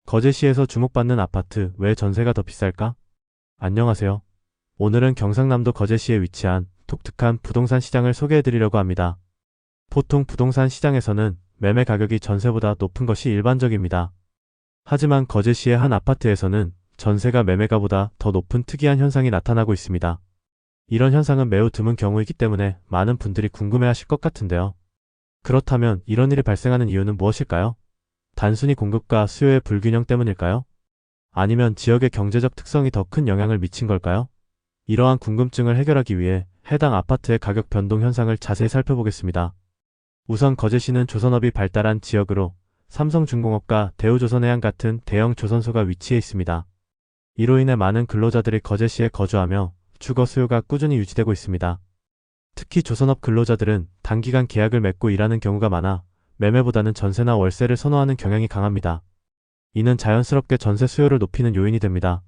거제시에서 주목받는 아파트, 왜 전세가 더 비쌀까? 안녕하세요. 오늘은 경상남도 거제시에 위치한 독특한 부동산 시장을 소개해드리려고 합니다. 보통 부동산 시장에서는 매매 가격이 전세보다 높은 것이 일반적입니다. 하지만 거제시의 한 아파트에서는 전세가 매매가보다 더 높은 특이한 현상이 나타나고 있습니다. 이런 현상은 매우 드문 경우이기 때문에 많은 분들이 궁금해하실 것 같은데요. 그렇다면 이런 일이 발생하는 이유는 무엇일까요? 단순히 공급과 수요의 불균형 때문일까요? 아니면 지역의 경제적 특성이 더 큰 영향을 미친 걸까요? 이러한 궁금증을 해결하기 위해 해당 아파트의 가격 변동 현상을 자세히 살펴보겠습니다. 우선 거제시는 조선업이 발달한 지역으로 삼성중공업과 대우조선해양 같은 대형 조선소가 위치해 있습니다. 이로 인해 많은 근로자들이 거제시에 거주하며 주거 수요가 꾸준히 유지되고 있습니다. 특히 조선업 근로자들은 단기간 계약을 맺고 일하는 경우가 많아 매매보다는 전세나 월세를 선호하는 경향이 강합니다. 이는 자연스럽게 전세 수요를 높이는 요인이 됩니다.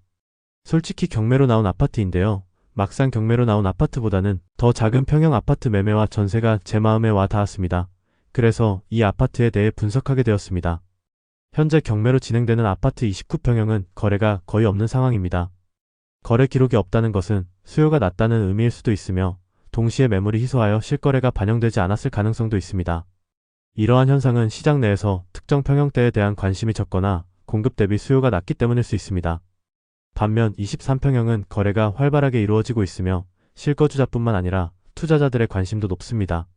솔직히 경매로 나온 아파트인데요. 막상 경매로 나온 아파트보다는 더 작은 평형 아파트 매매와 전세가 제 마음에 와 닿았습니다. 그래서 이 아파트에 대해 분석하게 되었습니다. 현재 경매로 진행되는 아파트 29평형은 거래가 거의 없는 상황입니다. 거래 기록이 없다는 것은 수요가 낮다는 의미일 수도 있으며 동시에 매물이 희소하여 실거래가 반영되지 않았을 가능성도 있습니다. 이러한 현상은 시장 내에서 특정 평형대에 대한 관심이 적거나 공급 대비 수요가 낮기 때문일 수 있습니다. 반면 23평형은 거래가 활발하게 이루어지고 있으며 실거주자뿐만 아니라 투자자들의 관심도 높습니다.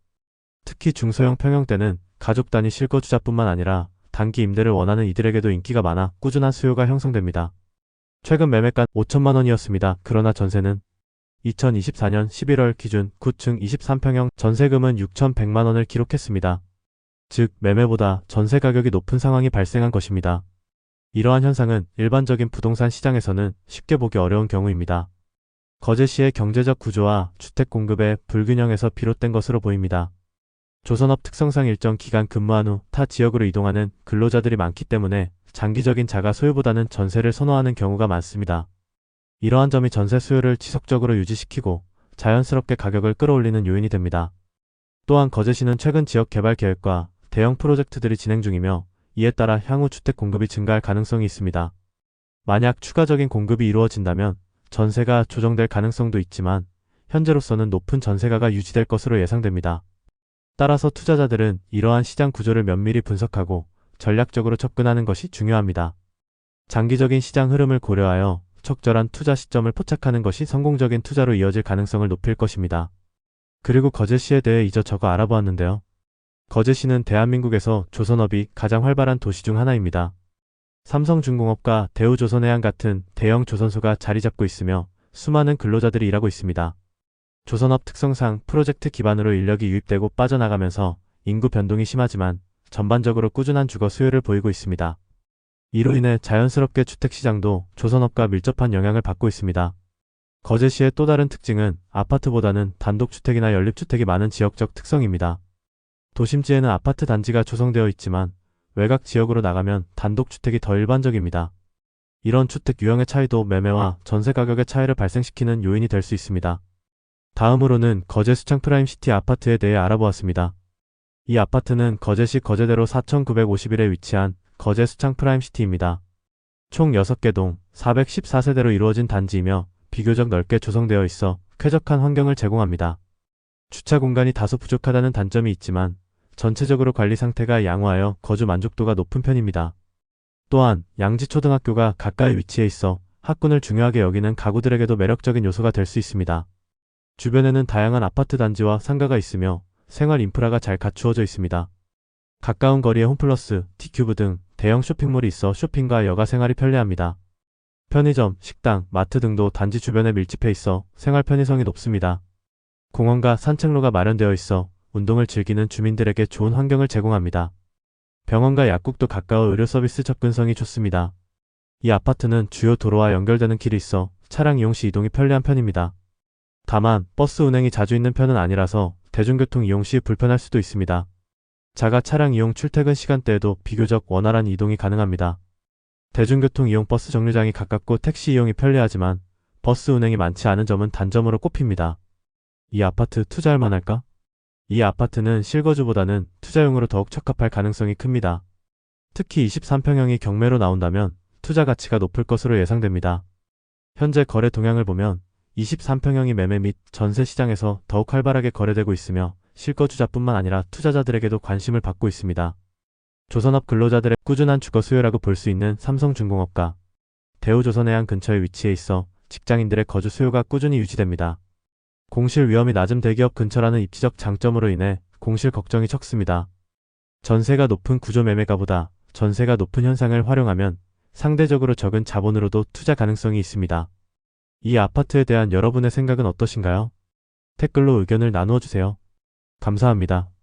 특히 중소형 평형대는 가족 단위 실거주자뿐만 아니라 단기 임대를 원하는 이들에게도 인기가 많아 꾸준한 수요가 형성됩니다. 최근 매매가 5천만 원이었습니다. 그러나 전세는 2024년 11월 기준 9층 23평형 전세금은 6,100만 원을 기록했습니다. 즉 매매보다 전세 가격이 높은 상황이 발생한 것입니다. 이러한 현상은 일반적인 부동산 시장에서는 쉽게 보기 어려운 경우입니다. 거제시의 경제적 구조와 주택 공급의 불균형에서 비롯된 것으로 보입니다. 조선업 특성상 일정 기간 근무한 후 타 지역으로 이동하는 근로자들이 많기 때문에 장기적인 자가 소유보다는 전세를 선호하는 경우가 많습니다. 이러한 점이 전세 수요를 지속적으로 유지시키고 자연스럽게 가격을 끌어올리는 요인이 됩니다. 또한 거제시는 최근 지역 개발 계획과 대형 프로젝트들이 진행 중이며 이에 따라 향후 주택 공급이 증가할 가능성이 있습니다. 만약 추가적인 공급이 이루어진다면 전세가 조정될 가능성도 있지만 현재로서는 높은 전세가가 유지될 것으로 예상됩니다. 따라서 투자자들은 이러한 시장 구조를 면밀히 분석하고 전략적으로 접근하는 것이 중요합니다. 장기적인 시장 흐름을 고려하여 적절한 투자 시점을 포착하는 것이 성공적인 투자로 이어질 가능성을 높일 것입니다. 그리고 거제시에 대해 이저저거 알아보았는데요. 거제시는 대한민국에서 조선업이 가장 활발한 도시 중 하나입니다. 삼성중공업과 대우조선해양 같은 대형 조선소가 자리 잡고 있으며 수많은 근로자들이 일하고 있습니다. 조선업 특성상 프로젝트 기반으로 인력이 유입되고 빠져나가면서 인구 변동이 심하지만 전반적으로 꾸준한 주거 수요를 보이고 있습니다. 이로 인해 자연스럽게 주택시장도 조선업과 밀접한 영향을 받고 있습니다. 거제시의 또 다른 특징은 아파트보다는 단독주택이나 연립주택이 많은 지역적 특성입니다. 도심지에는 아파트 단지가 조성되어 있지만 외곽 지역으로 나가면 단독주택이 더 일반적입니다. 이런 주택 유형의 차이도 매매와 전세 가격의 차이를 발생시키는 요인이 될 수 있습니다. 다음으로는 거제 수창 프라임시티 아파트에 대해 알아보았습니다. 이 아파트는 거제시 거제대로 4951에 위치한 거제 수창 프라임시티입니다. 총 6개 동 414세대로 이루어진 단지이며 비교적 넓게 조성되어 있어 쾌적한 환경을 제공합니다. 주차 공간이 다소 부족하다는 단점이 있지만 전체적으로 관리 상태가 양호하여 거주 만족도가 높은 편입니다. 또한 양지초등학교가 가까이 위치해 있어 학군을 중요하게 여기는 가구들에게도 매력적인 요소가 될 수 있습니다. 주변에는 다양한 아파트 단지와 상가가 있으며 생활 인프라가 잘 갖추어져 있습니다. 가까운 거리에 홈플러스, T큐브 등 대형 쇼핑몰이 있어 쇼핑과 여가 생활이 편리합니다. 편의점, 식당, 마트 등도 단지 주변에 밀집해 있어 생활 편의성이 높습니다. 공원과 산책로가 마련되어 있어 운동을 즐기는 주민들에게 좋은 환경을 제공합니다. 병원과 약국도 가까워 의료 서비스 접근성이 좋습니다. 이 아파트는 주요 도로와 연결되는 길이 있어 차량 이용 시 이동이 편리한 편입니다. 다만 버스 운행이 자주 있는 편은 아니라서 대중교통 이용 시 불편할 수도 있습니다. 자가 차량 이용 출퇴근 시간대에도 비교적 원활한 이동이 가능합니다. 대중교통 이용 버스 정류장이 가깝고 택시 이용이 편리하지만 버스 운행이 많지 않은 점은 단점으로 꼽힙니다. 이 아파트 투자할 만할까? 이 아파트는 실거주보다는 투자용으로 더욱 적합할 가능성이 큽니다. 특히 23평형이 경매로 나온다면 투자 가치가 높을 것으로 예상됩니다. 현재 거래 동향을 보면 23평형이 매매 및 전세 시장에서 더욱 활발하게 거래되고 있으며 실거주자뿐만 아니라 투자자들에게도 관심을 받고 있습니다. 조선업 근로자들의 꾸준한 주거 수요라고 볼 수 있는 삼성중공업과 대우조선해양 근처에 위치해 있어 직장인들의 거주 수요가 꾸준히 유지됩니다. 공실 위험이 낮은 대기업 근처라는 입지적 장점으로 인해 공실 걱정이 적습니다. 전세가 높은 구조 매매가보다 전세가 높은 현상을 활용하면 상대적으로 적은 자본으로도 투자 가능성이 있습니다. 이 아파트에 대한 여러분의 생각은 어떠신가요? 댓글로 의견을 나누어 주세요. 감사합니다.